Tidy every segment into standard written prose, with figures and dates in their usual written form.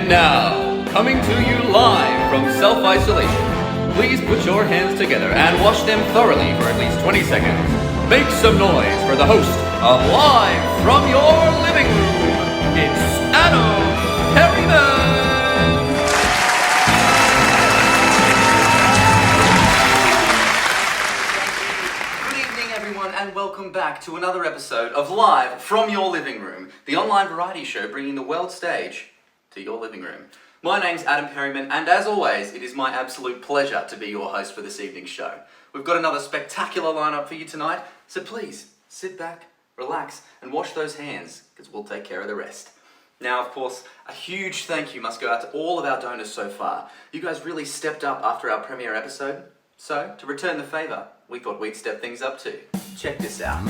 And now, coming to you live from self-isolation, please put your hands together and wash them thoroughly for at least 20 seconds. Make some noise for the host of Live from Your Living Room. It's Adam Perryman! And welcome back to another episode of Live from Your Living Room, the online variety show bringing the world stage to your living room. My name's Adam Perryman, and as always, it is my absolute pleasure to be your host for this evening's show. We've got another spectacular lineup for you tonight, so please sit back, relax, and wash those hands, because we'll take care of the rest. Now, of course, a huge thank you must go out to all of our donors so far. You guys really stepped up after our premiere episode, so to return the favour, we thought we'd step things up too. Check this out.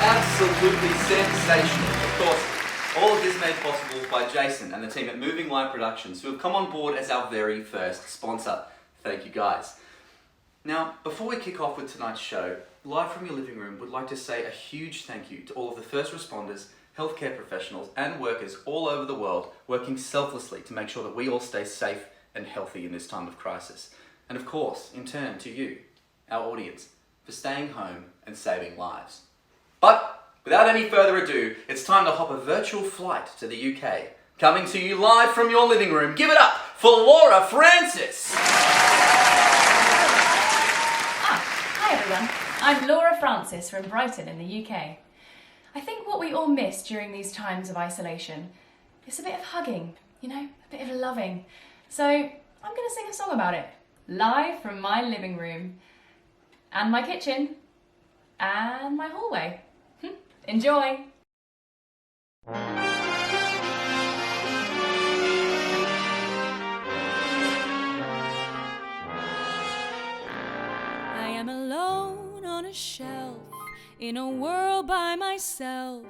Absolutely sensational. Of course, all of this made possible by Jason and the team at Moving Live Productions, who have come on board as our very first sponsor. Thank you guys. Now, before we kick off with tonight's show, Live from Your Living Room would like to say a huge thank you to all of the first responders, healthcare professionals and workers all over the world working selflessly to make sure that we all stay safe and healthy in this time of crisis. And of course, in turn, to you, our audience, for staying home and saving lives. But without any further ado, it's time to hop a virtual flight to the UK. Coming to you live from your living room, give it up for Laura Francis! Hi everyone, I'm Laura Francis from Brighton in the UK. I think what we all miss during these times of isolation is a bit of hugging, a bit of loving. So I'm going to sing a song about it. Live from my living room, and my kitchen, and my hallway. Enjoy! I am alone on a shelf, in a world by myself.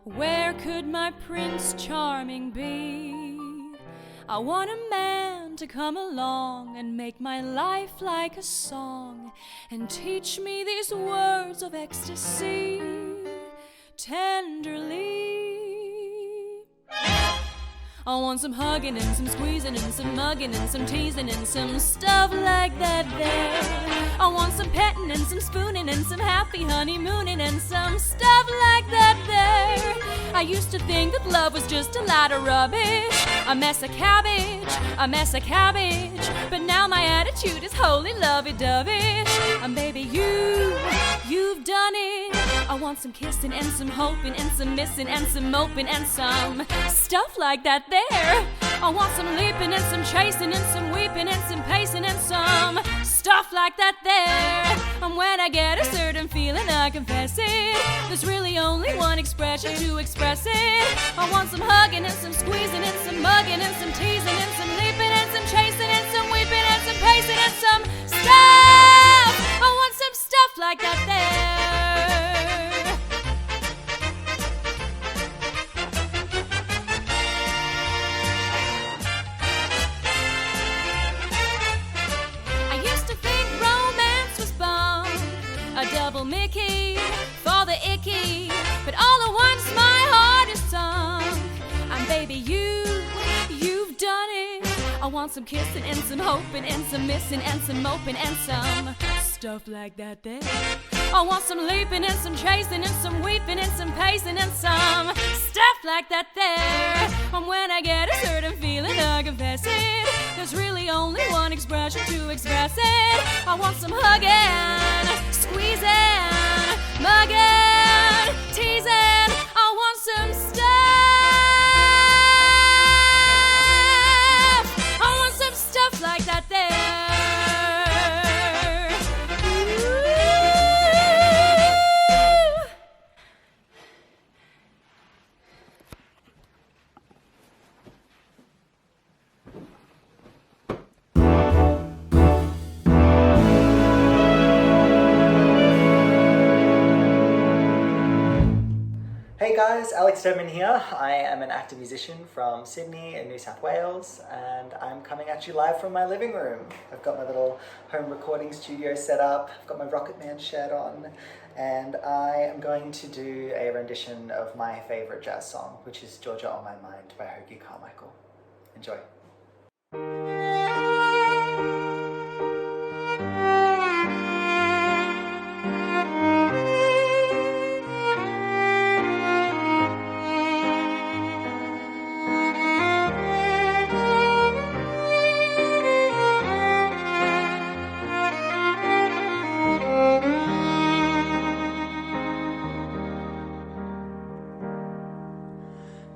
Where could my Prince Charming be? I want a man to come along and make my life like a song and teach me these words of ecstasy tenderly. I want some hugging and some squeezing and some mugging and some teasing and some stuff like that there. I want some petting and some spooning and some happy honeymooning and some stuff like that there. I used to think that love was just a lot of rubbish, a mess of cabbage, but now my attitude is wholly lovey-dovey. And baby, you've done it. I want some kissing and some hoping and some missing and some moping and some stuff like that there. I want some leaping and some chasing and some weeping and some pacing and some stuff like that there. And when I get a certain feeling, I confess it, there's really only one expression to express it. I want some hugging and some squeezing and some mugging and some teasing and some leaping and some chasing and some weeping and some pacing and some stuff. I want some stuff like that there. A double Mickey for the icky, but all at once my heart is sunk. And baby, you've done it. I want some kissing and some hoping and some missing and some moping and some stuff like that there. I want some leaping and some chasing and some weeping and some pacing and some stuff like that there. And when I get a certain feeling, I confess it, there's really only one expression to express it. I want some hugging, squeezing, mugging, teasing. I want some stuff. I want some stuff like that there. Hey guys! guys, Alex Stedman here. I am an actor musician from Sydney in New South Wales, and I'm coming at you live from my living room. I've got my little home recording studio set up, I've got my Rocket Man shirt on, and I am going to do a rendition of my favourite jazz song, which is Georgia on My Mind by Hoagy Carmichael. Enjoy.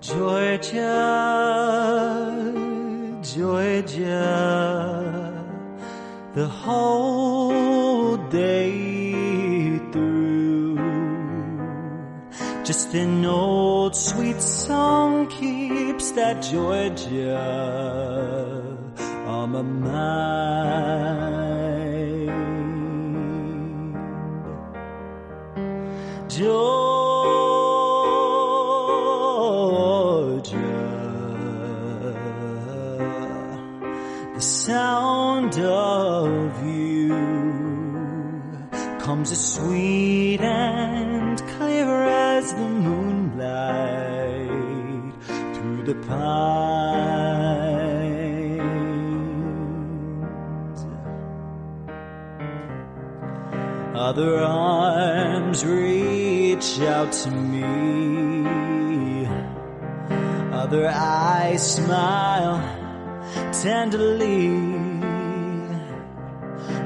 Georgia, Georgia, the whole day through, just an old sweet song keeps that Georgia on my mind. Georgia, the sound of you comes as sweet and clear as the moonlight through the pines. Other arms reach out to me, other eyes smile tenderly,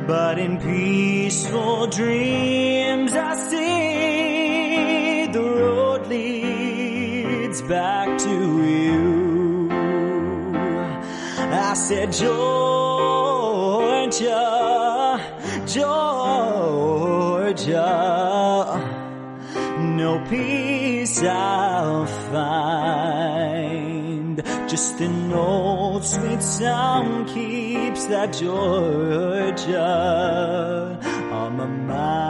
but in peaceful dreams I see the road leads back to you. I said, Georgia, Georgia, no peace I'll find, just an old sweet sound keeps that Georgia on my mind.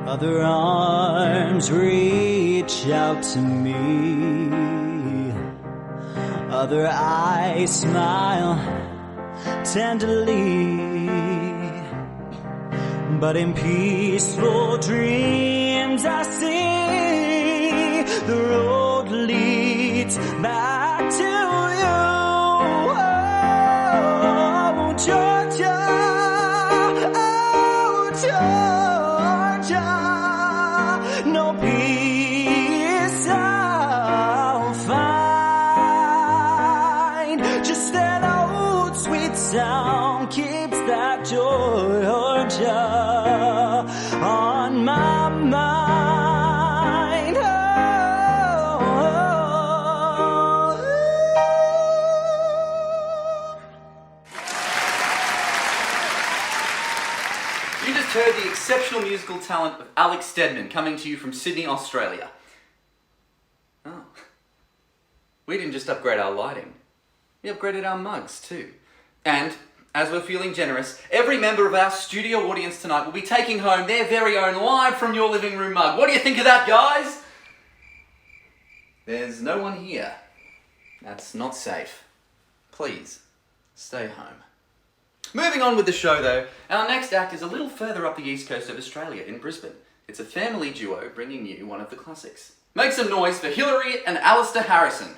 Other arms reach out to me, other eyes smile tenderly, but in peaceful dreams I see the road leads back to you. Oh, Georgia, oh, Georgia, no peace I'll find, just an old sweet sound keeps that Georgia on my mind. You just heard the exceptional musical talent of Alex Stedman coming to you from Sydney, Australia. Oh. We didn't just upgrade our lighting, we upgraded our mugs too. And, as we're feeling generous, every member of our studio audience tonight will be taking home their very own live from your living room mug. What do you think of that, guys? There's no one here. That's not safe. Please, stay home. Moving on with the show though, our next act is a little further up the east coast of Australia in Brisbane. It's a family duo bringing you one of the classics. Make some noise for Hillary and Alistair Harrison.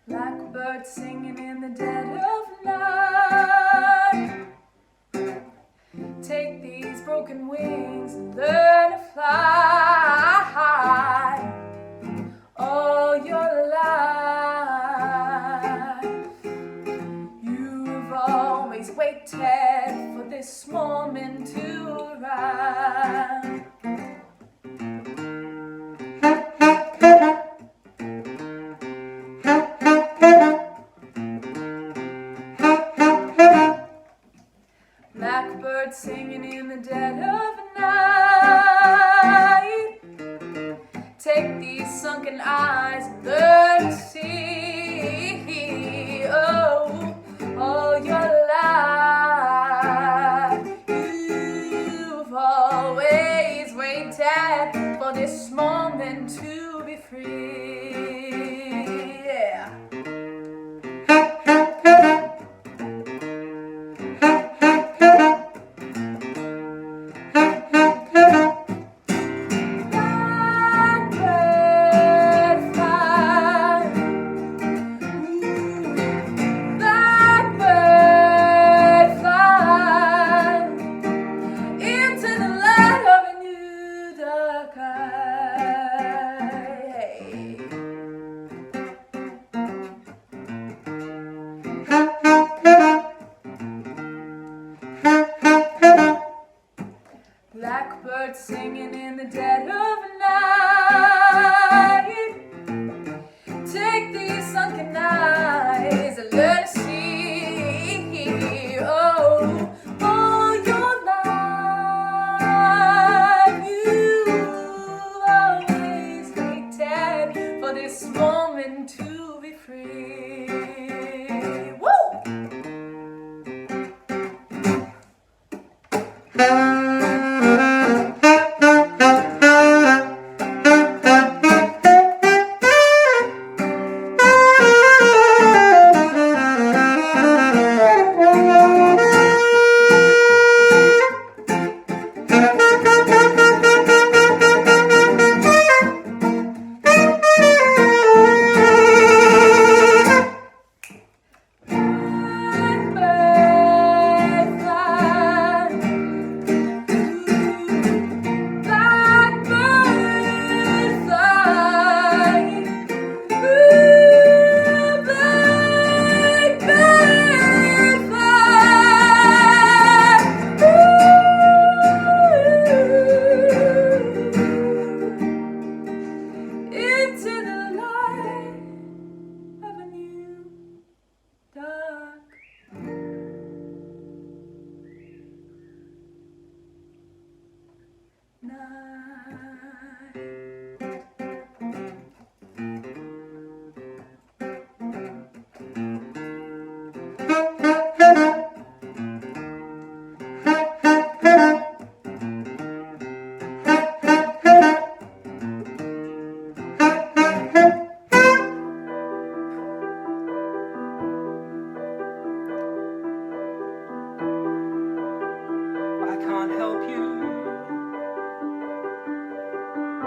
Blackbird singing in the dead of night. Take these broken wings and learn to fly. Blackbird singing in the dead of night. Take these sunken eyes and learn to see. Oh, all your life you've always waited for this moment to be free. Yeah. Blackbird singing in the dead of night. Take these sunken eyes and learn to see. Oh, all your life you've always waited for this moment to be free. Woo!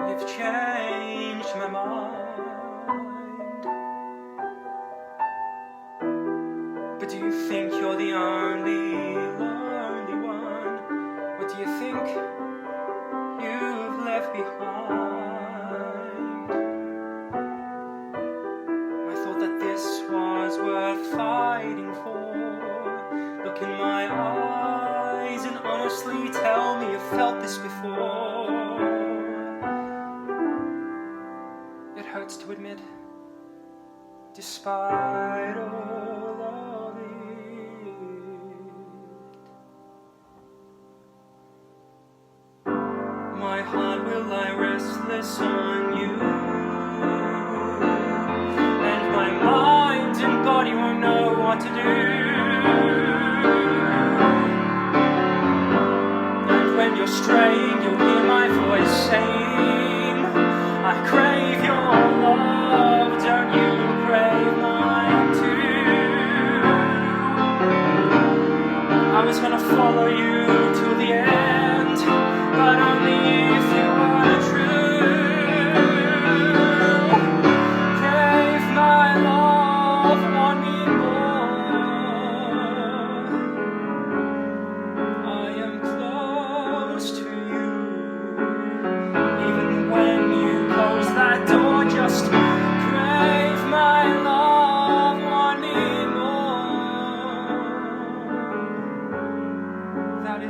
You've changed my mind. But do you think you're the only lonely one? What do you think you've left behind? I thought that this was worth fighting for. Look in my eyes and honestly tell me you've felt this before. It hurts to admit, despite all of it, my heart will lie restless on you, and my mind and body won't know what to do. And when you're straying, you'll hear my voice saying, I crave your love, don't you crave mine too? I was gonna follow you to the end, but only if you were true. Crave my love, want me more. I am close to you, even when you close that door. Just crave my love, want me more. That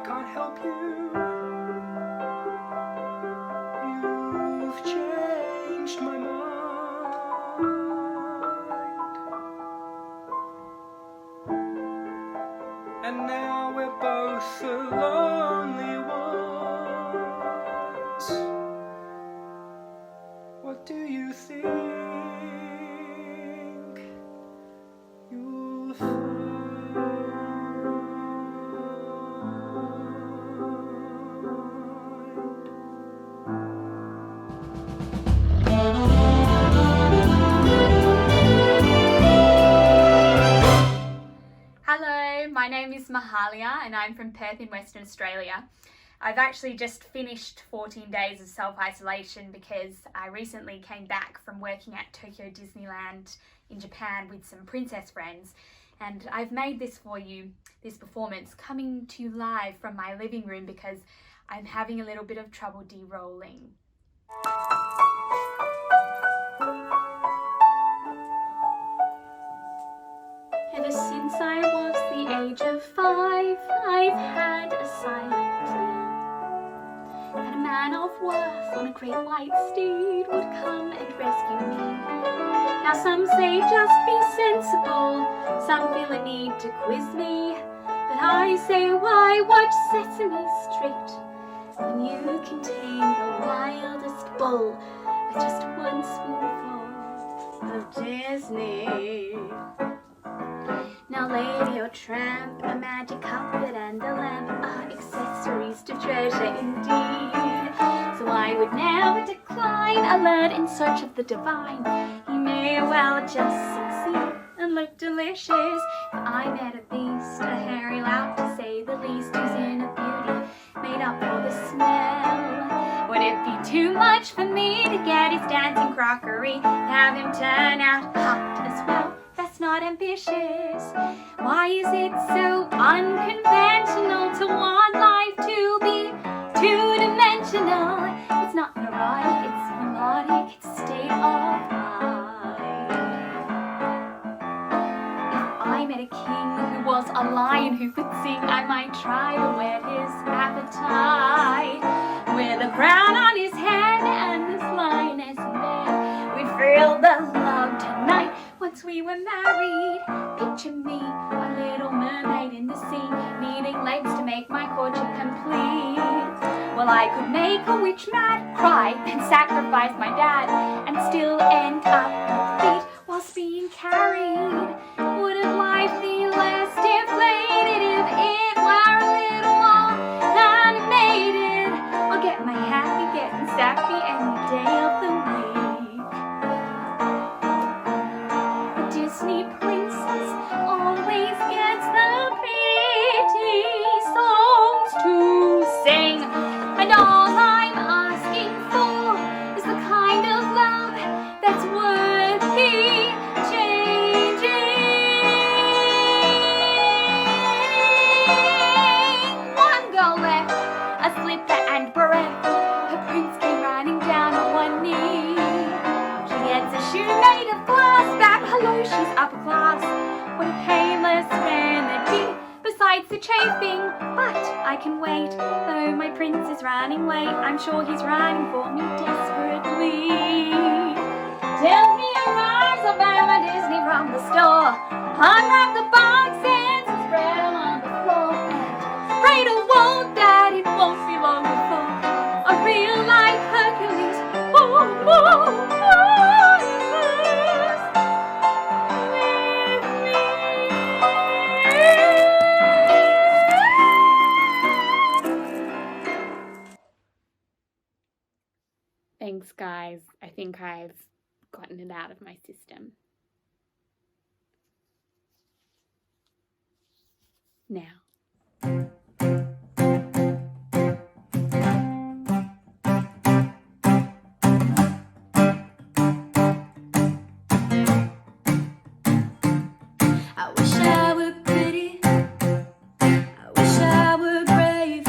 can't help you. You've changed my mind. And now we're both the lonely ones. What do you think you'll find? Hello, my name is Mahalia and I'm from Perth in Western Australia. I've actually just finished 14 days of self-isolation because I recently came back from working at Tokyo Disneyland in Japan with some princess friends, and I've made this for you, this performance, coming to you live from my living room because I'm having a little bit of trouble de-rolling. Ever since I was the age of 5, I've had a silent plea that a man of worth on a great white steed would come and rescue me. Now some say just be sensible, some feel a need to quiz me, but I say why watch Sesame Street when you can tame the wildest bull with just one spoonful of Disney. Now lady or tramp, a magic carpet and a lamp are accessories to treasure indeed. So I would never decline a lad in search of the divine. He may well just succeed and look delicious. If I met a beast, a hairy lout to say the least, who's in a beauty made up for the smell. Would it be too much for me to get his dancing crockery, have him turn out hot as well? That's not ambitious. Why is it so unconventional to want life to be two-dimensional? It's not neurotic, it's melodic, it's a state of mind. If I met a king who was a lion who could sing, I might try to whet his appetite. With a crown on his head and this lioness in bed, we'd feel the love tonight. Once we were married, picture me, a little mermaid in the sea, needing legs to make my courtship complete. Well, I could make a witch mad, cry, and sacrifice my dad, and still end up with feet whilst being carried. Wouldn't life be less deflated if it were a little more animated? I'll get my happy, getting sappy any day of the week. Disney princess always gets the pretty songs to sing, and all I'm asking for is the kind of love that's worth the changing. One girl left, a slipper and bereft. Her prince came running down on one knee. She gets a shoe made of glass back. Hello, she's upper class. What a painless remedy besides the chafing. But I can wait, though my prince is running late. I'm sure he's running for me desperately. Till he arrives, I'll buy my Disney from the store, unwrap the boxes and spread them on the floor, and pray to won't that it won't be long before a real life Hercules. Whoa, whoa, whoa. Thanks, guys. I think I've gotten it out of my system. Now. I wish I were pretty, I wish I were brave.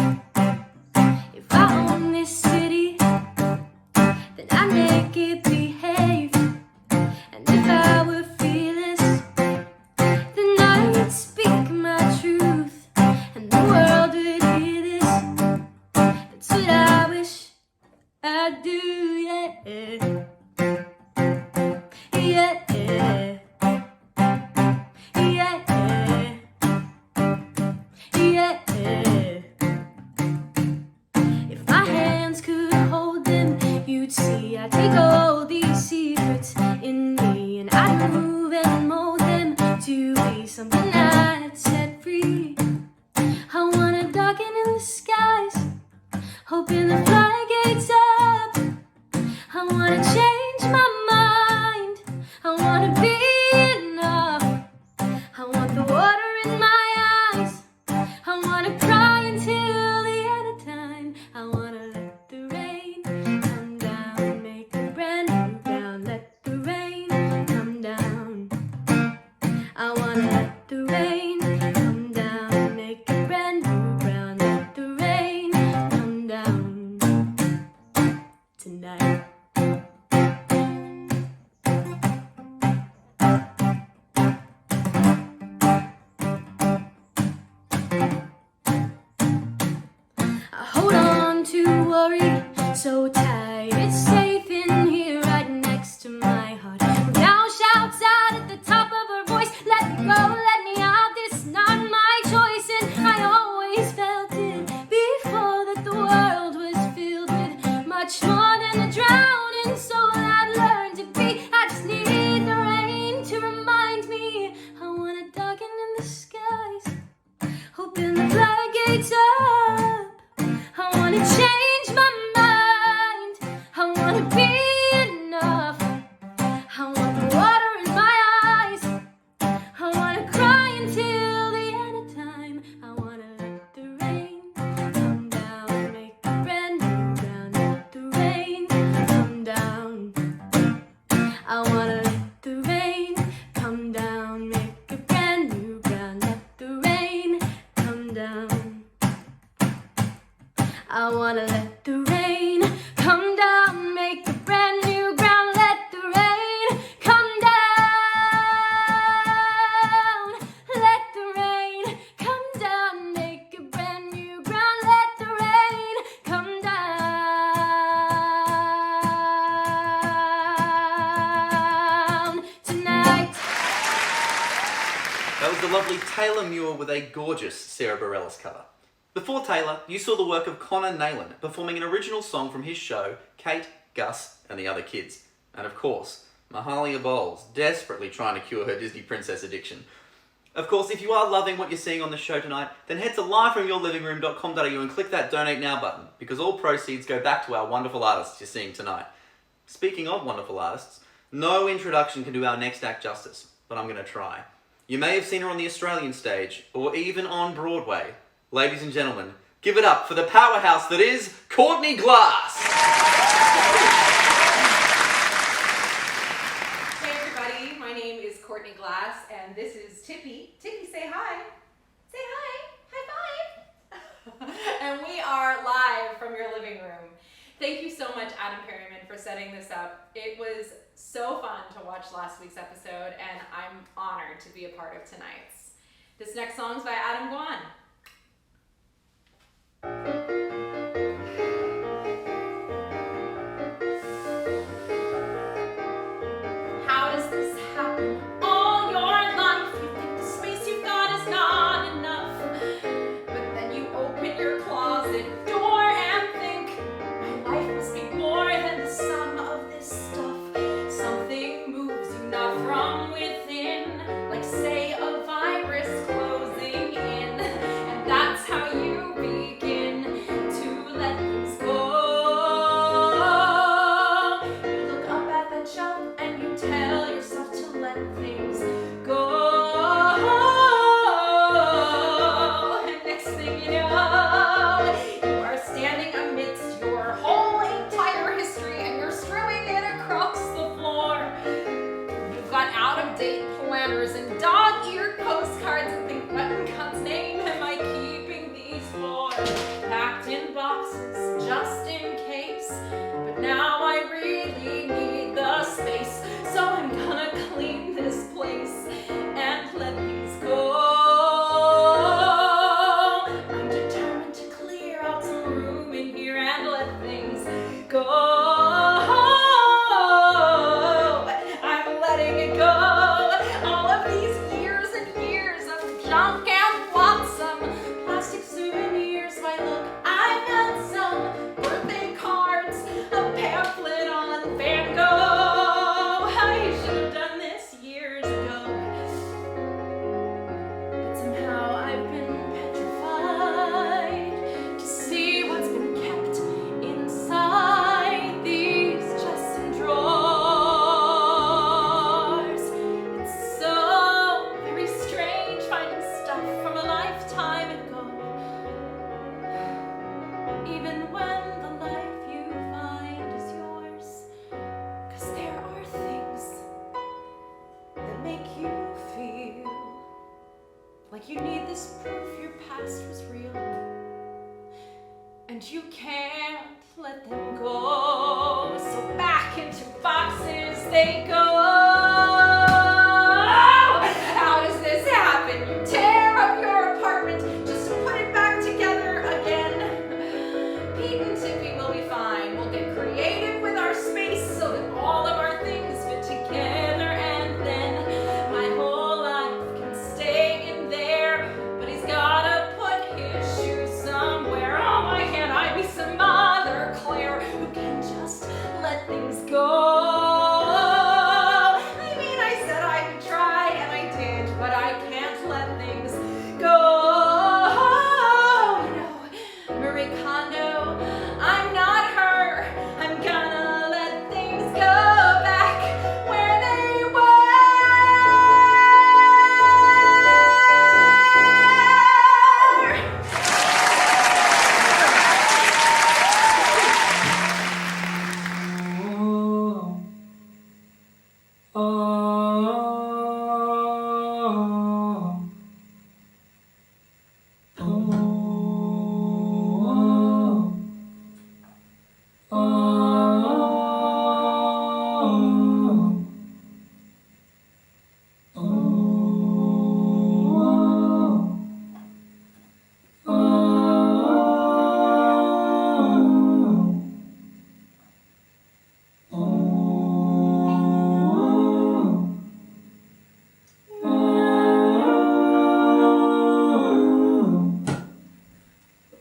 If I owned this city, then I'd make it behave. And if I were fearless, then I would speak my truth, and the world would hear this. talking in the skies, hoping the floodgates up. I wanna change my mind, I wanna be enough. I want the water in my eyes, I wanna cry until the end of time. I wanna let the rain come down, make a brand new ground. Let the rain come down. I wanna let the rain come down, make a brand new ground. Let the rain come down tonight. I hold on to worry so tight, it's safe in here right next to my heart. Now shouts out at the top of her voice, let me go, let me out, this is not my choice. And I always felt it before, that the world was filled with much more than a drowning soul I'd learned to be. I just need the rain to remind me. I wanna darken in the skies, open the floodgates up. I wanna change my mind, I wanna be enough. I want the water in my eyes, I wanna cry until the end of time. I wanna let the rain come down, make a brand new ground. Let the rain come down. I wanna let the rain come down, make a brand new ground. Let the rain come down. I wanna let the rain come down, make a brand new ground. Let the rain come down. Let the rain come down, make a brand new ground. Let the rain come down tonight. That was the lovely Taylor Muir with a gorgeous Sarah Bareilles cover. Before Taylor, you saw the work of Connor Nayland performing an original song from his show, Kate, Gus and the Other Kids. And of course, Mahalia Bowles, desperately trying to cure her Disney princess addiction. Of course, if you are loving what you're seeing on the show tonight, then head to livefromyourlivingroom.com.au and click that Donate Now button, because all proceeds go back to our wonderful artists you're seeing tonight. Speaking of wonderful artists, no introduction can do our next act justice, but I'm going to try. You may have seen her on the Australian stage, or even on Broadway. Ladies and gentlemen, give it up for the powerhouse that is Courtney Glass! Hey everybody, my name is Courtney Glass and this is Tippy. Tippy, say hi. Say hi. High five. And we are live from your living room. Thank you so much, Adam Perryman, for setting this up. It was so fun to watch last week's episode and I'm honored to be a part of tonight's. This next song is by Adam Guan. How does this happen? All your life you think the space you've got is not enough, but then you open your closet door and think, my life must be more than the sum of this stuff. Something moves you not from within, like say a virus closing in, and that's how you begin to let things go. You look up at that shelf and you tell yourself to let things go. And next thing you know, you are standing amidst your whole entire history and you're strewing it across the floor. You've got out-of-date planners and dog-eared postcards and think, what in God's name am I keeping these for? Packed in boxes just in case, but now I really need the space, so I'm gonna clean this place and let things go. I'm determined to clear out some room in here and let things go. I'm letting it go. All of these years and years of junk and flotsam, plastic souvenirs. Why look, I've got some birthday cards, a pamphlet on Van Gogh. I should have done this years ago, but somehow I've been petrified. and you can't let them go. So back into boxes they go. How does this happen? You tear up your apartment just to put it back together again. Pete and Tippy will be fine. We'll get creative with our space so that all of our things fit together, and then my whole life can stay in there. But he's gotta put his shoes somewhere. Oh, why can't I be some Mother Claire who can just let things go? I mean, I said I would try, and I did, but I can't let things go. You know, Marie Kondo, I'm not her. I'm gonna let things go back where they were.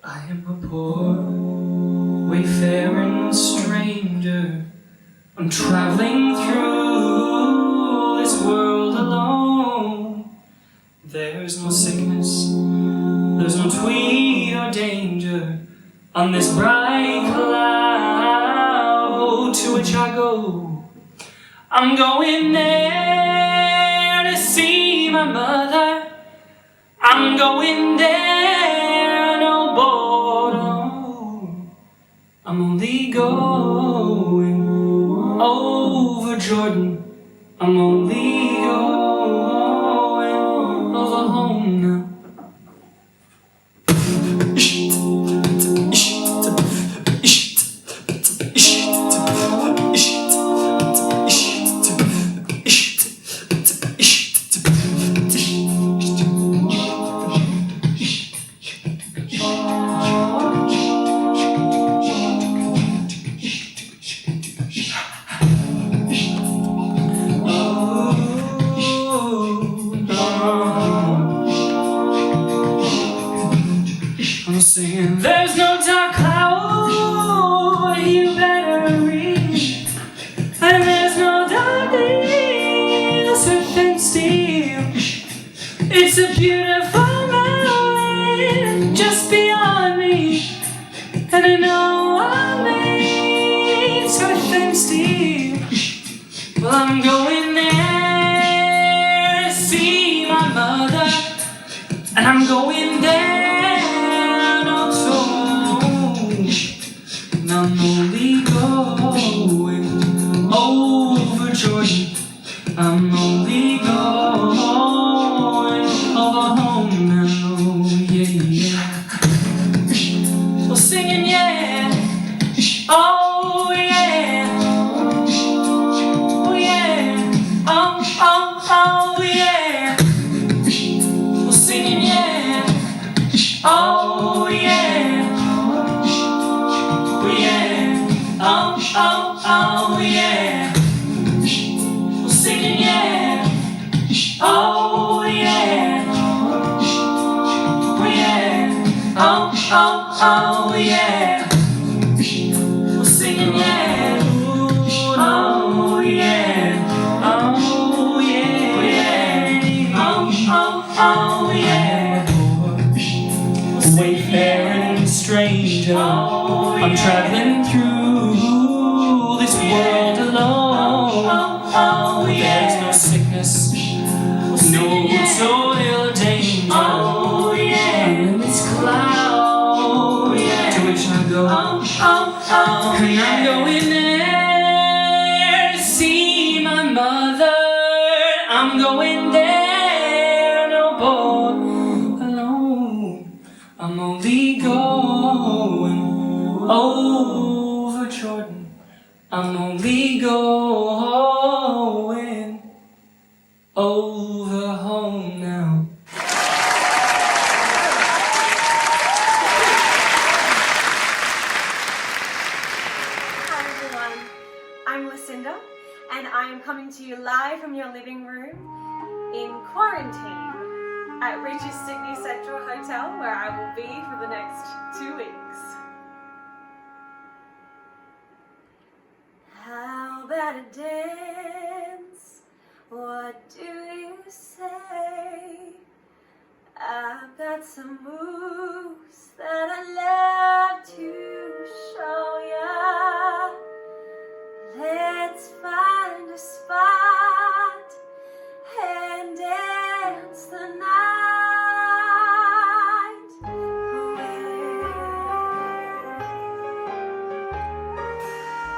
I am a poor, wayfaring stranger. I'm traveling through this world alone. There's no sickness, there's no tweed or danger on this bright cloud to which I go. I'm going there to see my mother. I'm going there, no border. I'm only going over Jordan. I'm only going over home now. I'm singing, there's no dark cloud you better read, and there's no darkness within steel. It's a beautiful mountain just beyond me, and I know I'm made within steel. Well, I'm going there to see my mother, and I'm going there. And I'm only going over Jordan. I'm only going over home now. Yeah, yeah. Well, singing, yeah. Oh, yeah. Oh, yeah. Oh, oh, oh, yeah. Well, singing, yeah. Oh, yeah. Oh, oh, oh, yeah. We're singing, yeah. Oh, yeah. Oh, yeah. Oh, oh, oh, yeah. We're singing, yeah. Oh, yeah. Oh, yeah. Oh, oh, oh, yeah. Wayfaring stranger, I'm traveling through this world alone. There's no sickness, no toil or danger. I'm in this cloud to which I go. And I'm going there to see my mother. I'm going there, no boy alone. I'm only going over Jordan, I'm only going over home now. Hi everyone, I'm Lucinda and I am coming to you live from your living room in quarantine at Regis Sydney Central Hotel, where I will be for the next 2 weeks. How about a dance? What do you say? I've got some moves that I love to show ya. Let's find a spot and dance the night away.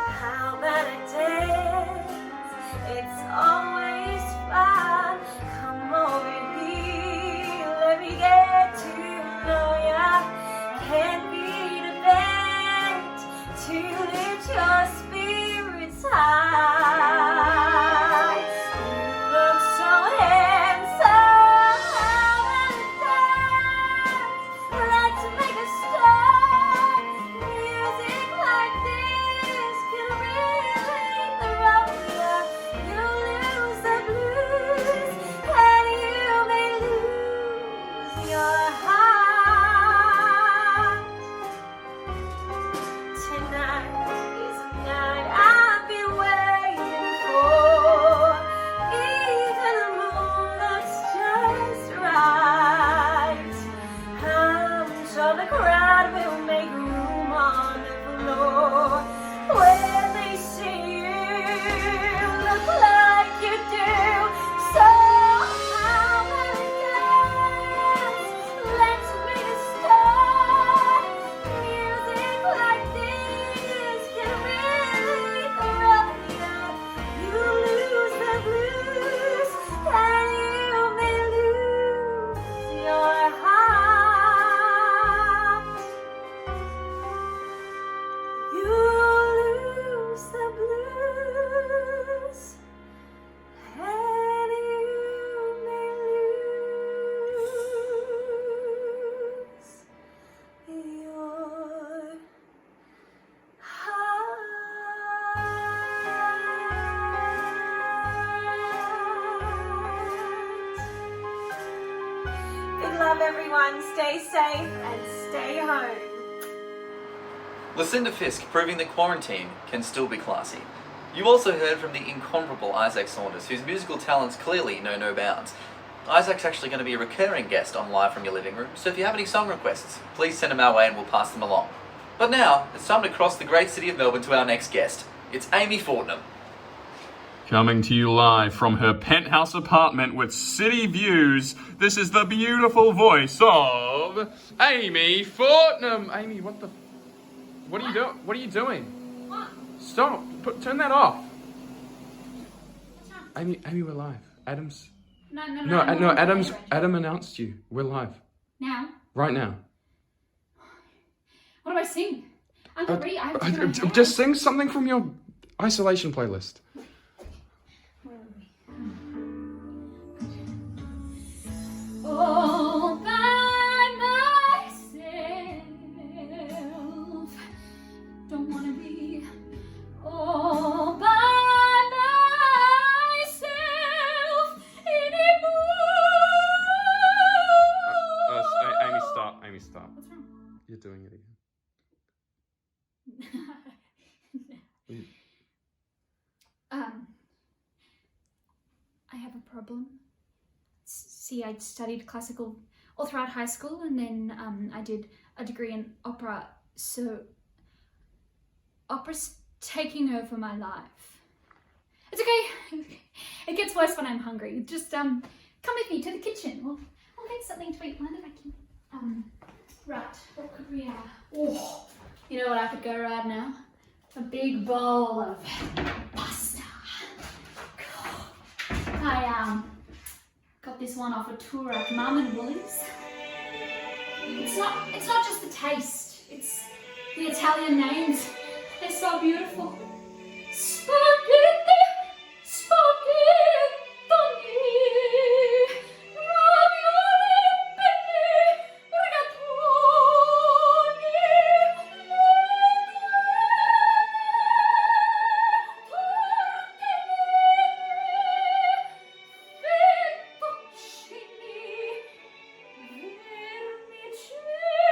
How about a dance? It's always fun. Come over here, let me get to know ya. Can't beat a band to lift your spirits high. You look so handsome. How about a dance? Let's make a start. Music like this can really throw ya. You lose the blues and you may lose your heart. Tonight is a night I've been waiting for. Even the moon looks just right. I'm sure the crowd will make room on the floor when they see you look like you do. So how about a dance? Let's make a start. Music like this can really throw ya. You lose the blues and you may lose your heart. You lose the blues and you may lose your heart. Big love, everyone. Stay safe and stay home. Lucinda Fisk proving that quarantine can still be classy. You also heard from the incomparable Isaac Saunders, whose musical talents clearly know no bounds. Isaac's actually going to be a recurring guest on Live from Your Living Room, so if you have any song requests, please send them our way and we'll pass them along. But now, it's time to cross the great city of Melbourne to our next guest. It's Amy Fortnum. Coming to you live from her penthouse apartment with city views, this is the beautiful voice of Amy Fortnum. Amy, what are you doing? What are you doing? What? Stop! Turn that off. What's wrong? Amy, we're live. Adam's. No, Adam announced you. We're live Now? right now. What do I sing? I'm not ready. I have to do my hair. Just sing something from your isolation playlist. Where are we? All by myself. Don't wanna be all by myself anymore. Amy, stop. What's wrong? You're doing it again. I have a problem. See, I studied classical all throughout high school, and then I did a degree in opera, so opera's taking over my life. It's okay. It gets worse when I'm hungry. Just come with me to the kitchen. We'll get something to eat. Mind if I can? Right, what could we have? Oh, you know what I could go right now? A big bowl of pasta. I got this one off a tour at Mum and Woolies. It's not just the taste. It's The Italian names, they're so beautiful. Spaghetti, spaghetti, ravioli, penne, rigatoni, vermicelli,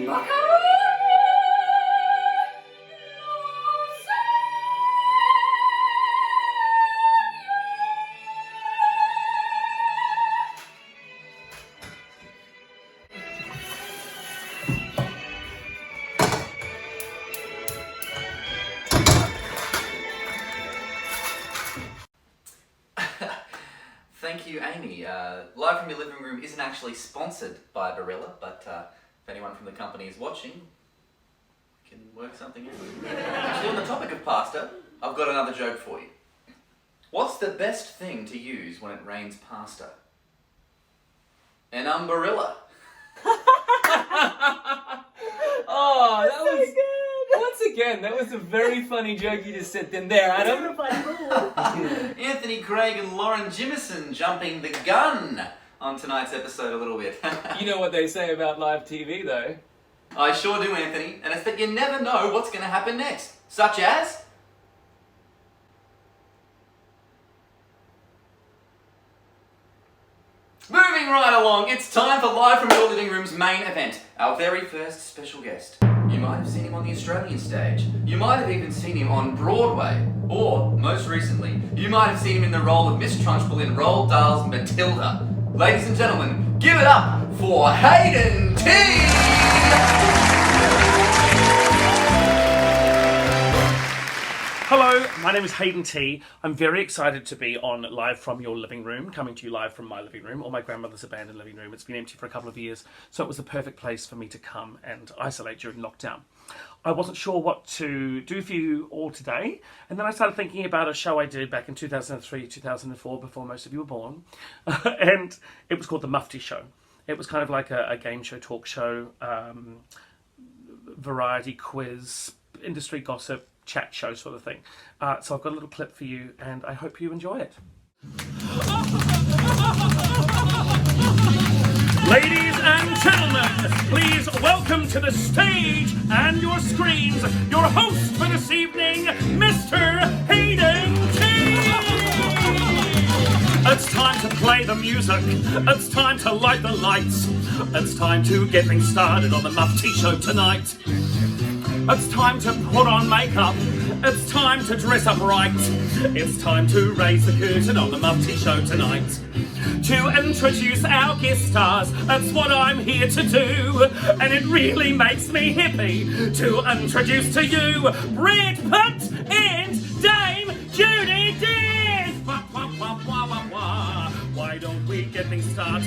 macaroni. Thank you, Amy. Live from Your Living Room isn't actually sponsored by Barilla, but if anyone from the company is watching, we can work something out. Actually, on the topic of pasta, I've got another joke for you. What's the best thing to use when it rains pasta? An umbrella. Oh, that was good. Once again, that was a very funny joke you just said in there, Adam. Anthony Craig and Lauren Jimison jumping the gun on tonight's episode a little bit. You know what they say about live TV, though. I sure do, Anthony, and it's that you never know what's going to happen next. Such as... Moving right along, it's time for Live from Your Living Room's main event, our very first special guest. You might have seen him on the Australian stage. You might have even seen him on Broadway. Or, most recently, you might have seen him in the role of Miss Trunchbull in Roald Dahl's Matilda. Ladies and gentlemen, give it up for Hayden T! Hello, my name is Hayden T. I'm very excited to be on Live from Your Living Room, coming to you live from my living room, or my grandmother's abandoned living room. It's been empty for a couple of years, so it was the perfect place for me to come and isolate during lockdown. I wasn't sure what to do for you all today, and then I started thinking about a show I did back in 2003, 2004, before most of you were born, and it was called The Mufti Show. It was kind of like a game show, talk show, variety quiz, industry gossip, chat show sort of thing. So I've got a little clip for you, and I hope you enjoy it. Ladies and gentlemen, please welcome to the stage and your screens, your host for this evening, Mr. Hayden T. It's time to play the music. It's time to light the lights. It's time to get things started on the Mufti Show tonight. It's time to put on makeup. It's time to dress up right. It's time to raise the curtain on the Mufti Show tonight. To introduce our guest stars, that's what I'm here to do. And it really makes me happy to introduce to you Brad Pitt and Dame Judi Dench. Why don't we get things started?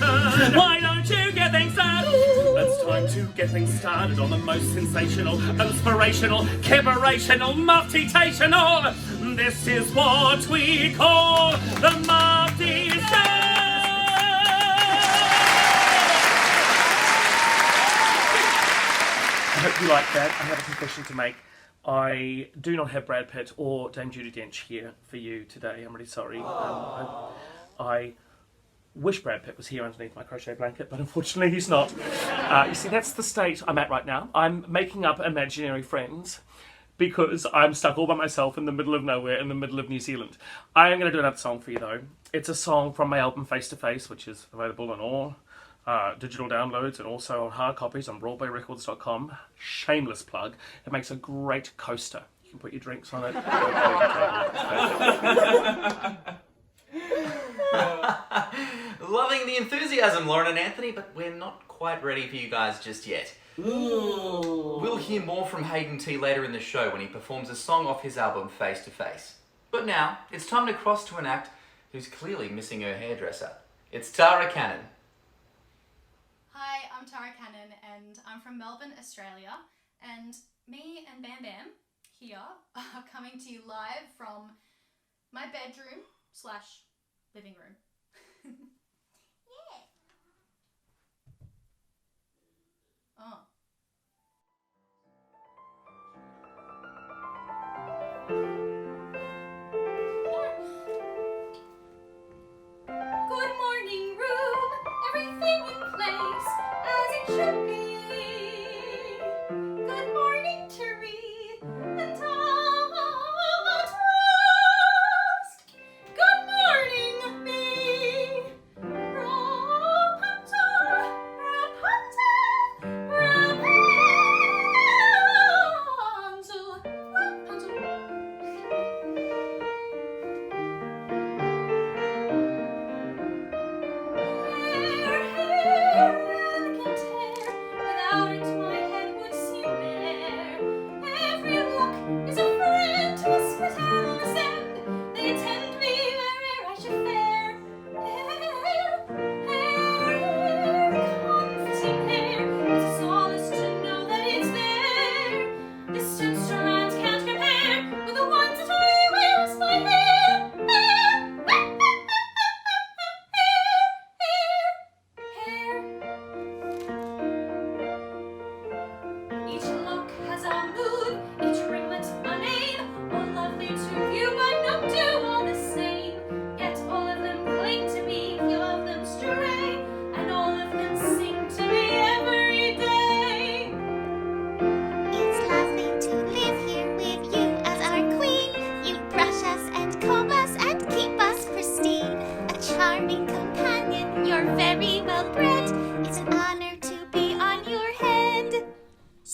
Why don't you get things started? It's time to get things started on the most sensational, inspirational, cabarational, mufti-tational. This is what we call the Mufti Show. I hope you like that. I have a confession to make. I do not have Brad Pitt or Dame Judi Dench here for you today. I'm really sorry. I wish Brad Pitt was here underneath my crochet blanket, but unfortunately he's not. You see, that's the state I'm at right now. I'm making up imaginary friends because I'm stuck all by myself in the middle of nowhere in the middle of New Zealand. I am going to do another song for you, though. It's a song from my album Face to Face, which is available on all digital downloads and also on hard copies on BroadwayRecords.com. Shameless plug. It makes a great coaster. You can put your drinks on it. Loving the enthusiasm, Lauren and Anthony, but we're not quite ready for you guys just yet. Ooh. We'll hear more from Hayden T later in the show when he performs a song off his album Face to Face. But now, it's time to cross to an act who's clearly missing her hairdresser. It's Tara Cannon. Hi, I'm Tara Cannon and I'm from Melbourne, Australia, and me and Bam Bam here are coming to you live from my bedroom/living room.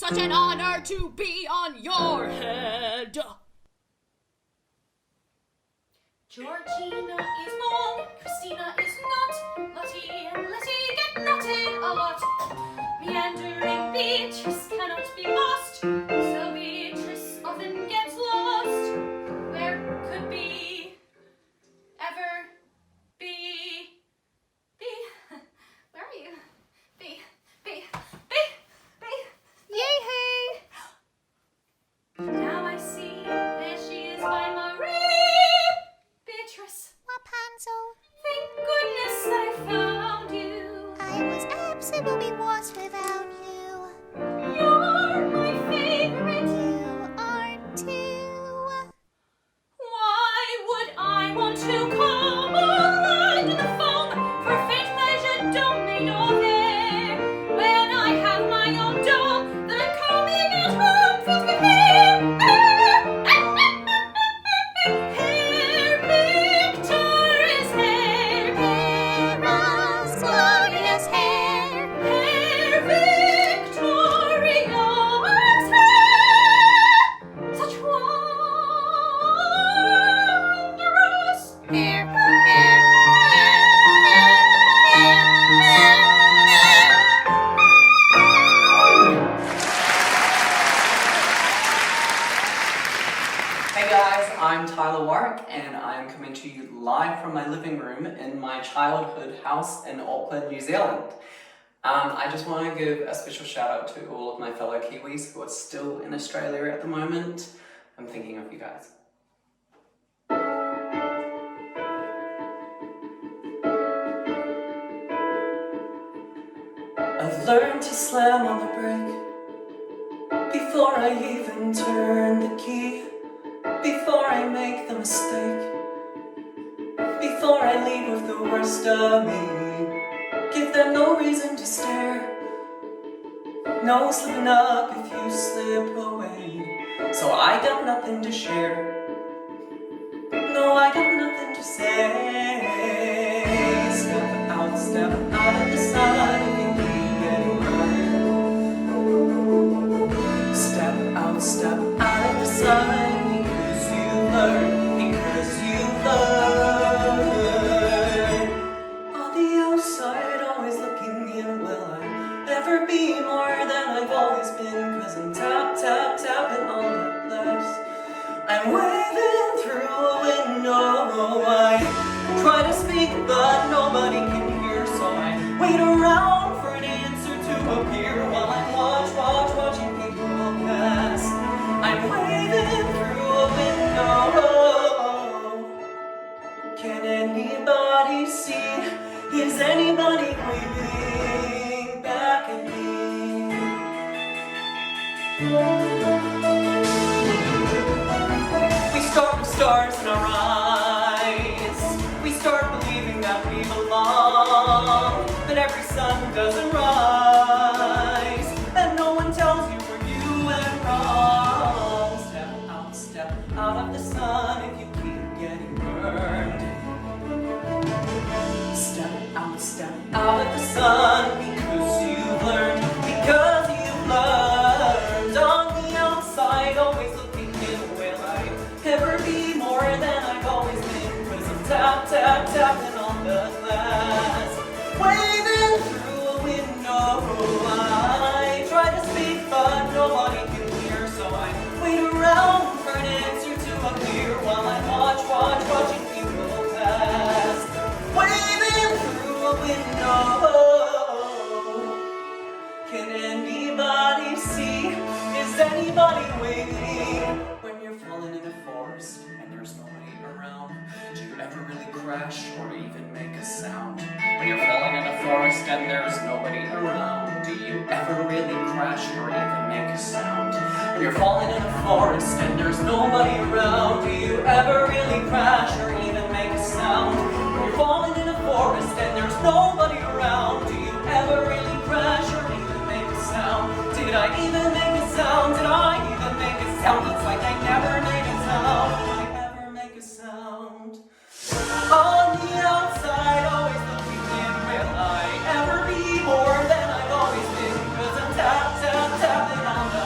such an honor to be on your head. Georgina is on, Christina is not. Lottie and Letty get knotted a lot. Meandering Beatrice cannot be lost, so Beatrice often gets lost. Where could be, ever be, where are you? Be. Yay-hey! Now I see, there she is by Marie. Beatrice. Rapunzel. Thank goodness I found you. I was absolutely lost without you. You're my favorite. You are too. Why would I want to come alive in the foam for faint pleasure domain or there? When I have my own dome that I'm combing at home filled with hair. Hair Victoria's hair. Hera's glorious hair. Hair Victoria's hair. Such wondrous Hair. Hey guys, I'm Tyler Warwick and I'm coming to you live from my living room in my childhood house in Auckland, New Zealand. I just want to give a special shout out to all of my fellow Kiwis who are still in Australia at the moment. I'm thinking of you guys. I've learned to slam on the brake before I even turn the key. Before I make the mistake, before I lead with the worst of me, give them no reason to stare, no slipping up if you slip away. So I got nothing to share, no, I got nothing to say. Step out of the sun and you keep getting burned. Step out of the sun. Because you learn. On the outside, always looking in. Will I ever be more than I've always been? Cause I'm tapping on the glass. I'm waving through a window. I try to speak, but nobody can hear. So I wait around for an answer to appear while I watching people pass. I'm waving through a window. Can anybody see? Is anybody waving back at me? We start with stars in our eyes. We start believing that we belong. But every sun doesn't rise, and no one tells you where you went wrong. Step out of the sun if you keep getting burned. Step out of the sun because you've learned. On the outside, always looking in. Will I ever be more than I've always been? Cause I'm tapping on the glass, waving through a window. I try to speak but nobody can hear. So I wait around for an answer to appear while I watching people pass, waving through a window. Can anybody see? Is anybody waving? When you're falling in a forest and there's nobody around, do you ever really crash or even make a sound? When you're falling in a forest and there's nobody around, do you ever really crash or even make a sound? When you're falling in a forest and there's nobody around, do you ever really crash or even make a sound? When you're falling in a forest and there's nobody around, do you ever really crash or even make a sound? Did I even make a sound? Did I even make a sound? Looks like I never made a sound. Did I ever make a sound? On the outside, always looking in. Will I ever be more than I've always been? Cause I'm tapping on the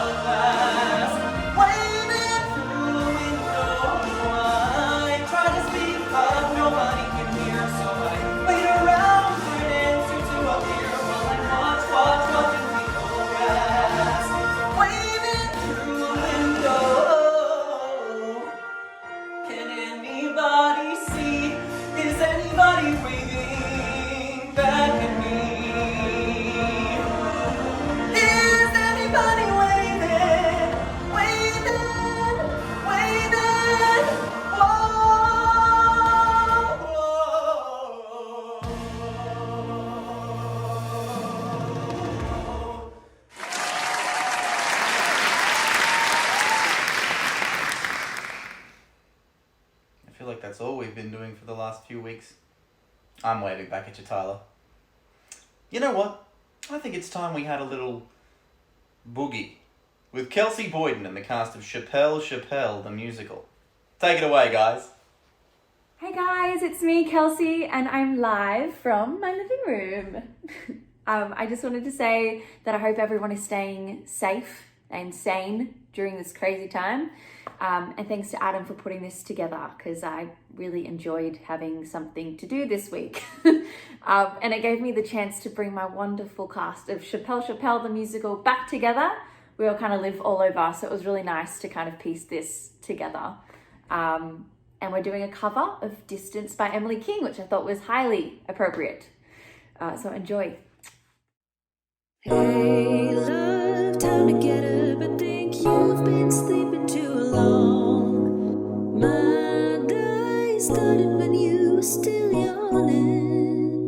That's all we've been doing for the last few weeks. I'm waving back at you, Tyler. You know what? I think it's time we had a little boogie with Kelsey Boyden and the cast of Chappelle the Musical. Take it away, guys. Hey guys, it's me, Kelsey, and I'm live from my living room. I just wanted to say that I hope everyone is staying safe and sane during this crazy time. And thanks to Adam for putting this together, because I really enjoyed having something to do this week. And it gave me the chance to bring my wonderful cast of Chappelle the Musical back together. We all kind of live all over, so it was really nice to kind of piece this together. And we're doing a cover of Distance by Emily King, which I thought was highly appropriate. So enjoy. Hey, love, time to get up. I think you've been sleeping too long. My day started when you were still yawning.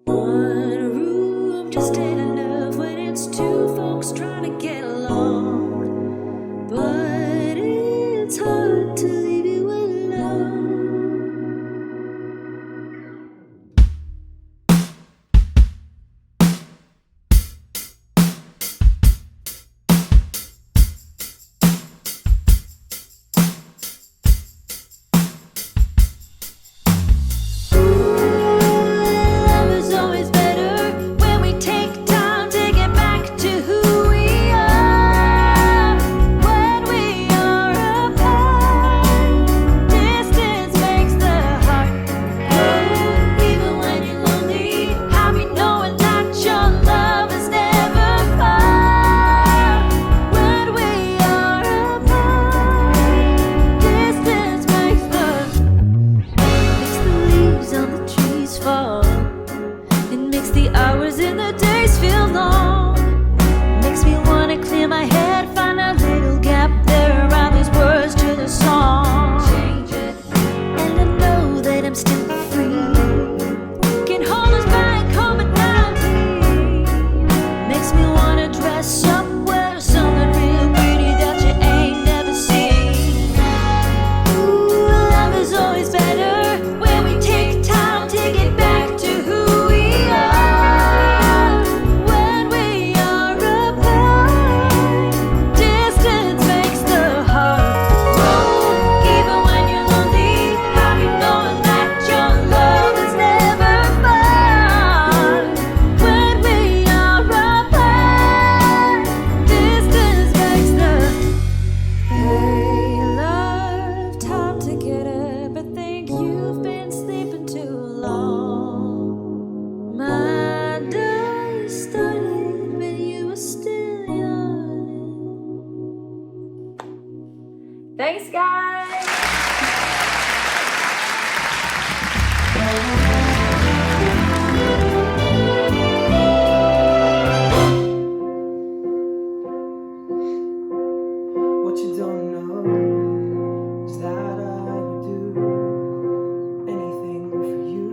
One room just ain't enough when it's two folks trying to get along. But it's hard to leave you alone. Love is always better when we take time to get back to who we are. When we are apart, distance makes the heart grow. Even when you're lonely, happy knowing that your love is never far. When we are apart, distance makes the leaves on the trees fall. It makes the hours in the days feel long. Makes me wanna clear my head, find a little gap there around these words to the song. Change it, and I know that I'm still free. Can hold us back, calm it down. Makes me wanna dress up, wear something real pretty that you ain't never seen. Ooh, love is always better when we take time to get back to who we are. When we are apart, distance makes the heart grow. Even when you're lonely, happy knowing that your love is never far. When we are apart, distance makes the Hey, love, time to get up. I think you've been sleeping too long. My day started when you were still yawning. Thanks, guys. What you don't know is that I would do anything for you.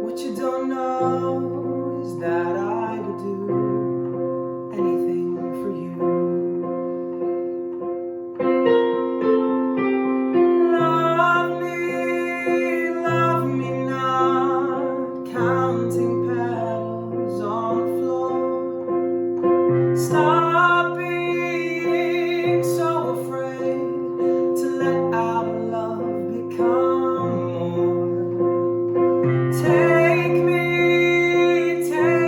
What you don't know is that I would do anything for you. Love me not, counting petals on the floor. Stop being so afraid to let our love become more. Take me in.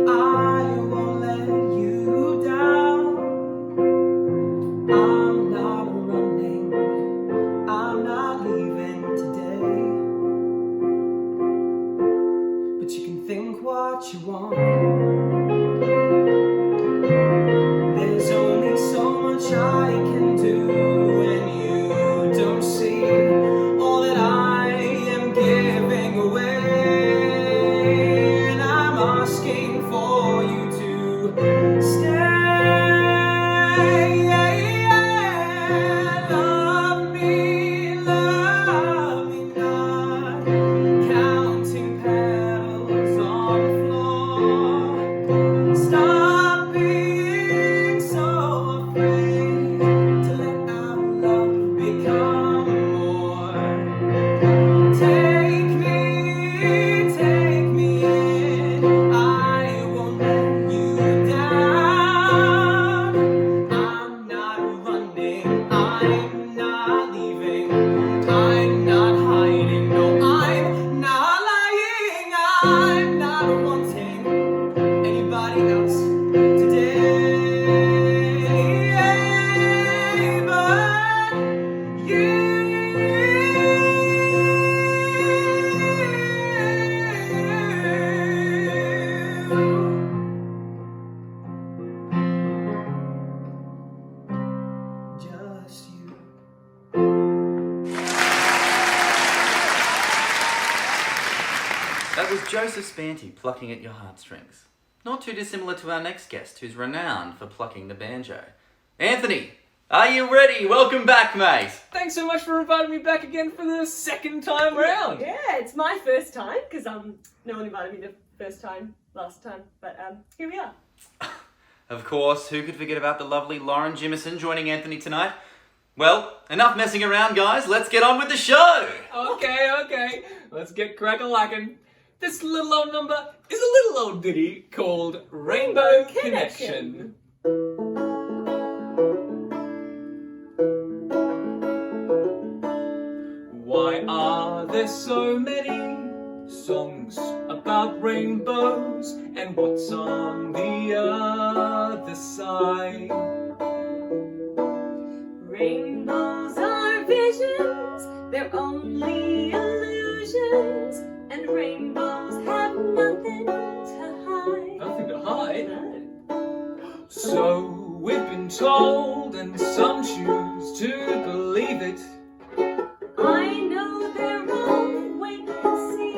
I won't let you down. I'm not running. I'm not leaving today. But you can think what you want. There's only so much I can do when you don't see all that I am giving away. And I'm asking for you to stay. Love me not, counting petals on the floor. That was Joseph Spanty plucking at your heartstrings. Not too dissimilar to our next guest, who's renowned for plucking the banjo. Anthony, are you ready? Welcome back, mate. Thanks so much for inviting me back again for the second time round. Yeah, it's my first time because no one invited me the first time last time, but here we are. Of course, who could forget about the lovely Lauren Jimison joining Anthony tonight? Well, enough messing around, guys. Let's get on with the show. Okay. Let's get crack-a-lackin'. This little old number is a little old ditty called Rainbow Connection. Why are there so many songs about rainbows, and what's on the other side? Rainbows are visions, they're only illusions, and rainbows have nothing to hide. Nothing to hide? So we've been told, and some choose to believe it. I know they're wrong, wait and see.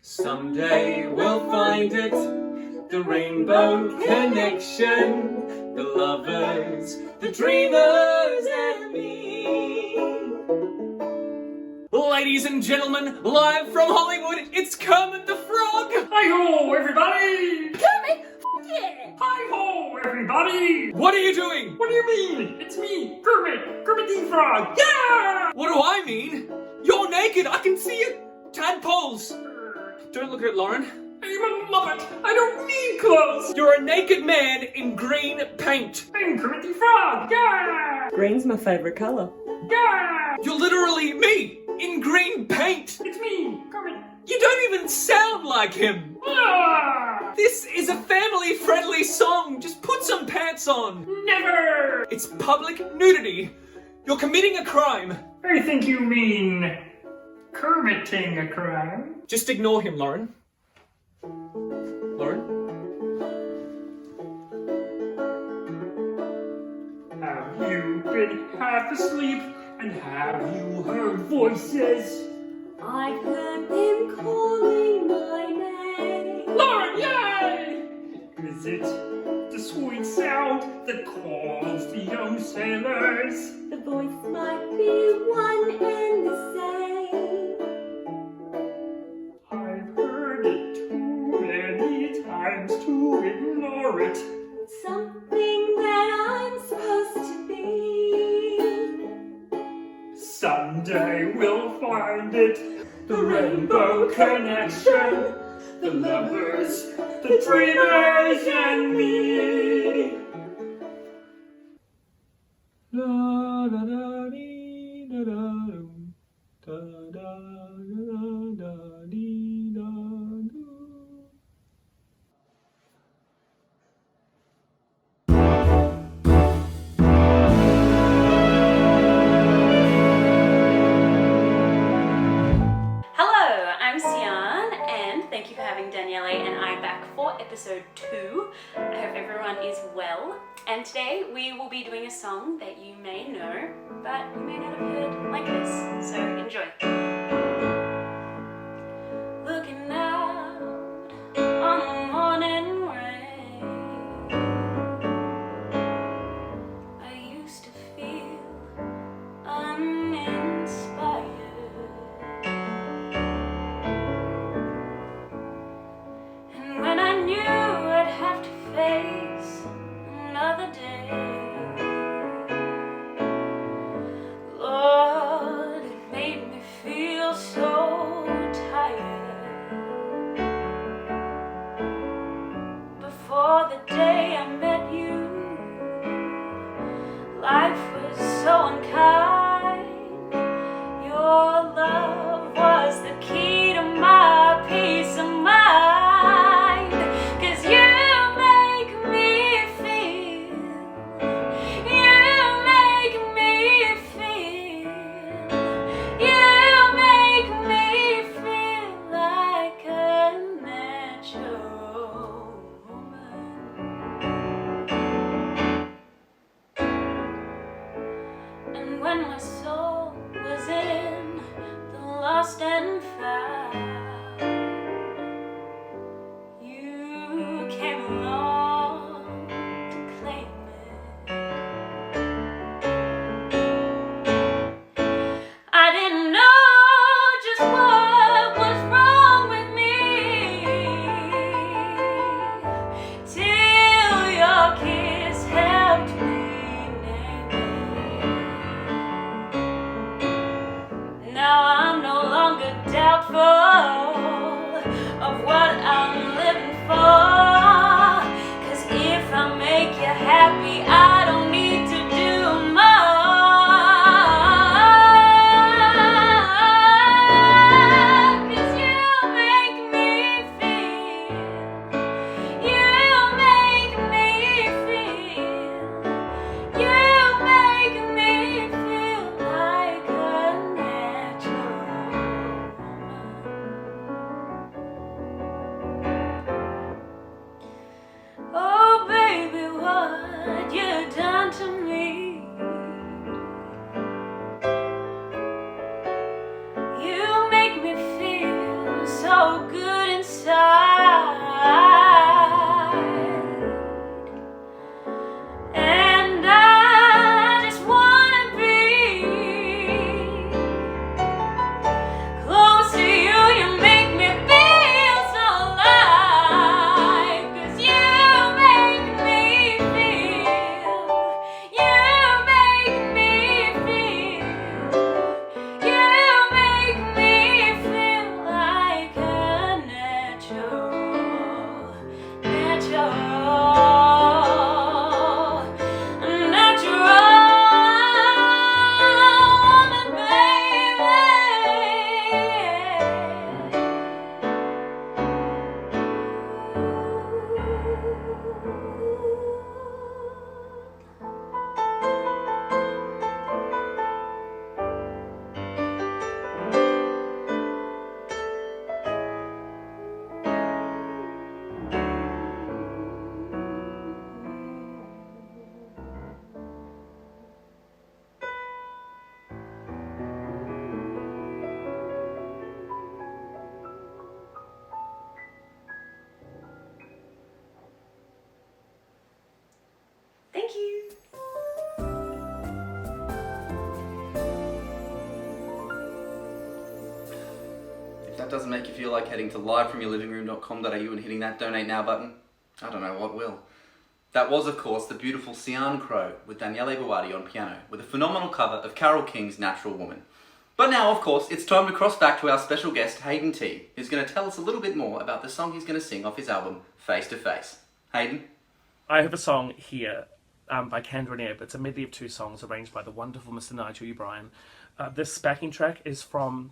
Someday we'll find it, the rainbow connection, the lovers, the dreamers, and me. Ladies and gentlemen, live from Hollywood, it's Kermit the Frog! Hi-ho, everybody! Kermit, yeah! Hi-ho, everybody! What are you doing? What do you mean? It's me, Kermit the Frog! Yeah! What do I mean? You're naked, I can see it! Tadpoles! Don't look at it, Lauren. I'm a Muppet! I don't need clothes! You're a naked man in green paint! I'm Kermit the Frog! Yeah! Green's my favourite colour. Yeah! You're literally me in green paint! It's me, Kermit! You don't even sound like him! Ah! This is a family-friendly song! Just put some pants on! Never! It's public nudity! You're committing a crime! I think you mean Kermiting a crime. Just ignore him, Lauren. Lauren? Have you been half asleep, and have you heard voices? I've heard them calling my name. Lauren, yay! Is it the sweet sound that calls the young sailors? The voice might be one and the same. I've heard it too many times to ignore it. Something that I'm supposed to be. Someday we'll find it, the rainbow connection, the lovers, the dreamers, and me. La da da dee da da dum, da da da da dee da do. Hello, I'm Sian, and thank you for having Daniele and I back for episode 2. I hope everyone is well, and today we will be doing a song that you may know, but you may not have heard like this, so enjoy. Looking out on the morning rain, I used to feel uninspired. When I knew I'd have to face another day, Lord, it made me feel so tired. Before the day I met you, life was so unkind. Your love was the key to my peace of mind. When my soul was in the lost and found, doubtful of what I'm living for. 'Cause if I make you happy, I don't need to do more. 'Cause you make me feel, you make me feel, you make me feel like a natural woman. Oh baby, what you done to me. You make me feel so good inside. And I just wanna be close to you. You make me feel so alive. 'Cause you make me feel, you make me feel, you make me feel like a natural, woman, baby. Thank you. If that doesn't make you feel like heading to livefromyourlivingroom.com.au and hitting that donate now button, I don't know what will. That was, of course, the beautiful Sian Crow with Daniele Bawadi on piano, with a phenomenal cover of Carole King's Natural Woman. But now, of course, it's time to cross back to our special guest, Hayden T, who's going to tell us a little bit more about the song he's going to sing off his album, Face to Face. Hayden? I have a song here by Candra and Ebb. It's a medley of two songs arranged by the wonderful Mr. Nigel O'Brien. This backing track is from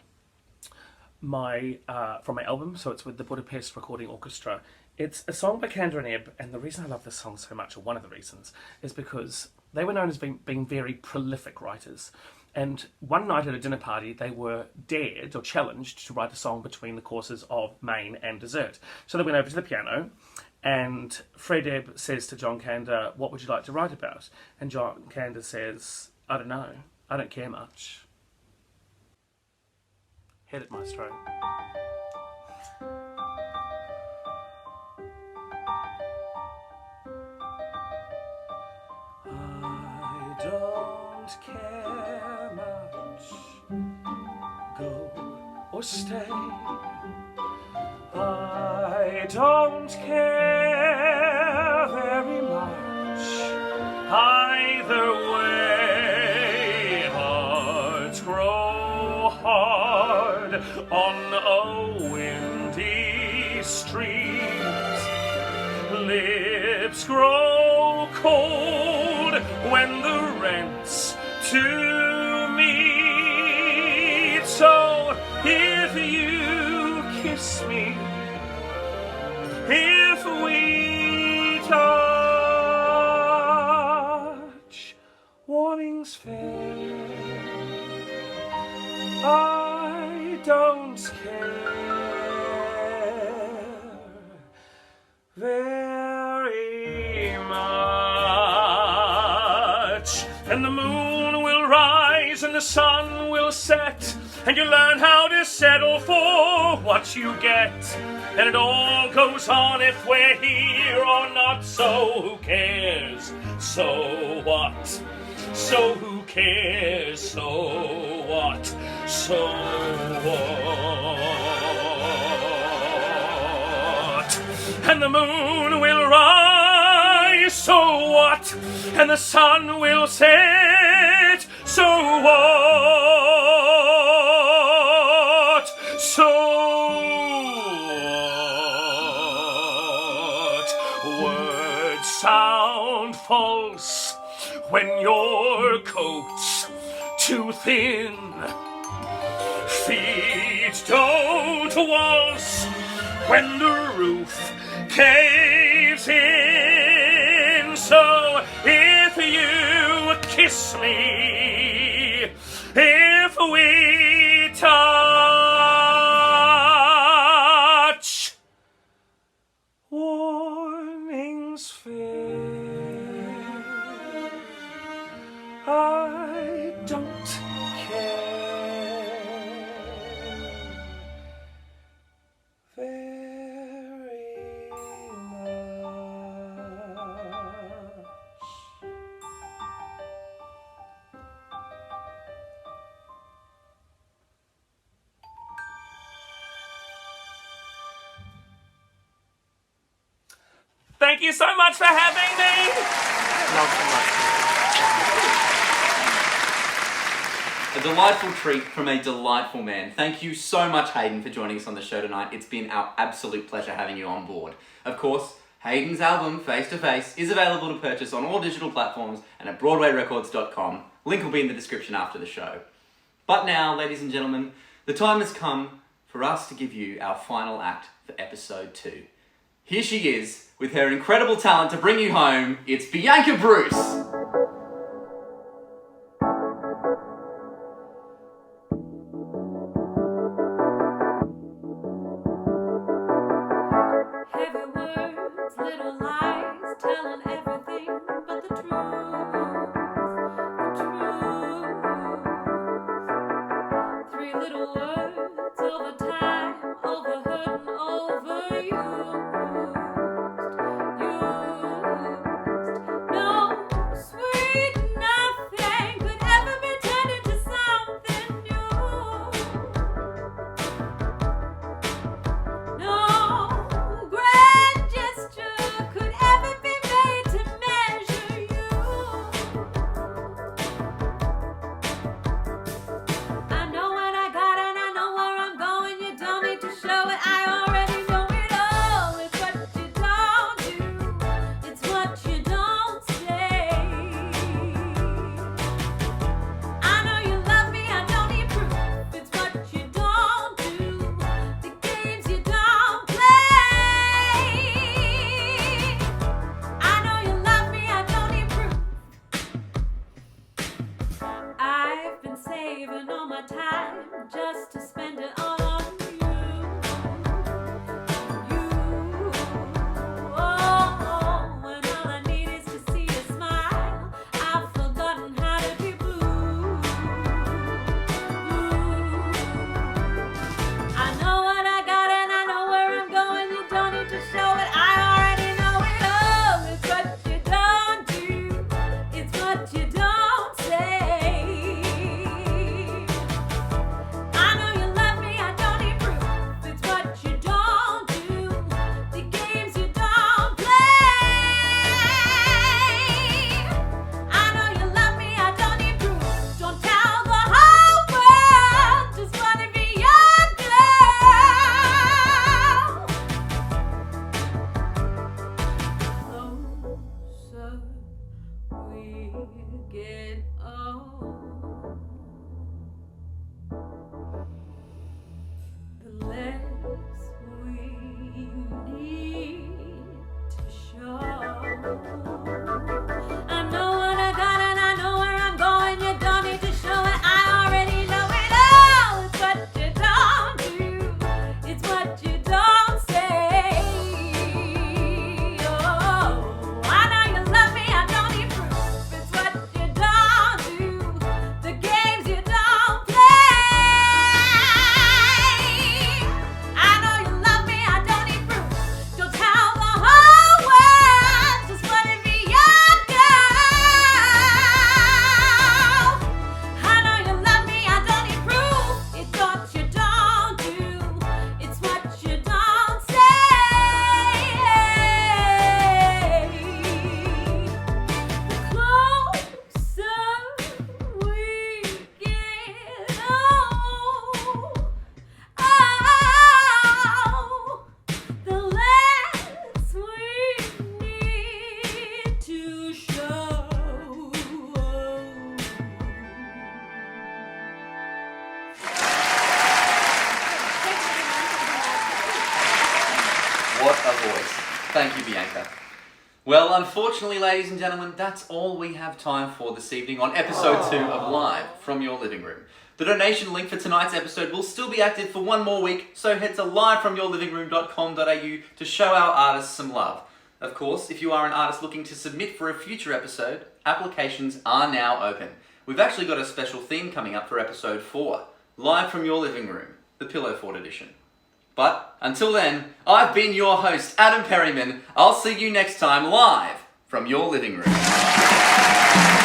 my album, so it's with the Budapest Recording Orchestra. It's a song by Candra and Ebb, and the reason I love this song so much, or one of the reasons, is because they were known as being very prolific writers. And one night at a dinner party, they were dared or challenged to write a song between the courses of main and dessert. So they went over to the piano, and Fred Ebb says to John Kander, "What would you like to write about?" And John Kander says, "I don't know. I don't care much." Hit it, maestro. I don't care much. Go or stay. I don't care very much. Either way, hearts grow hard on a windy street. Lips grow cold when the rents to meet. So if you kiss me, if we touch, warnings fair. I don't care very much. And the moon will rise and the sun will set, and you learn how to settle for what you get. And it all goes on if we're here or not, so who cares? So what? So who cares? So what? So what? And the moon will rise, so what? And the sun will set, so what? So false when your coat's too thin. Feet don't waltz when the roof caves in. So if you kiss me, if we touch, warnings fair. I don't care very much. Thank you so much for having me. Love so much. A delightful treat from a delightful man. Thank you so much, Hayden, for joining us on the show tonight. It's been our absolute pleasure having you on board. Of course, Hayden's album, Face to Face, is available to purchase on all digital platforms and at BroadwayRecords.com. Link will be in the description after the show. But now, ladies and gentlemen, the time has come for us to give you our final act for episode 2. Here she is, with her incredible talent to bring you home. It's Bianca Bruce. Heavy words, little lies, telling everything but the truth. The truth. 3 little words over time, overheard and overused. No sweet nothing could ever be turned into something new. No grand gesture could ever be made to measure you. I know what I got and I know where I'm going. You don't need to show it. I already What a voice. Thank you, Bianca. Well, unfortunately, ladies and gentlemen, that's all we have time for this evening on episode 2 of Live from Your Living Room. The donation link for tonight's episode will still be active for one more week, so head to livefromyourlivingroom.com.au to show our artists some love. Of course, if you are an artist looking to submit for a future episode, applications are now open. We've actually got a special theme coming up for episode 4, Live from Your Living Room, the Pillow Fort edition. But until then, I've been your host, Adam Perryman. I'll see you next time live from your living room.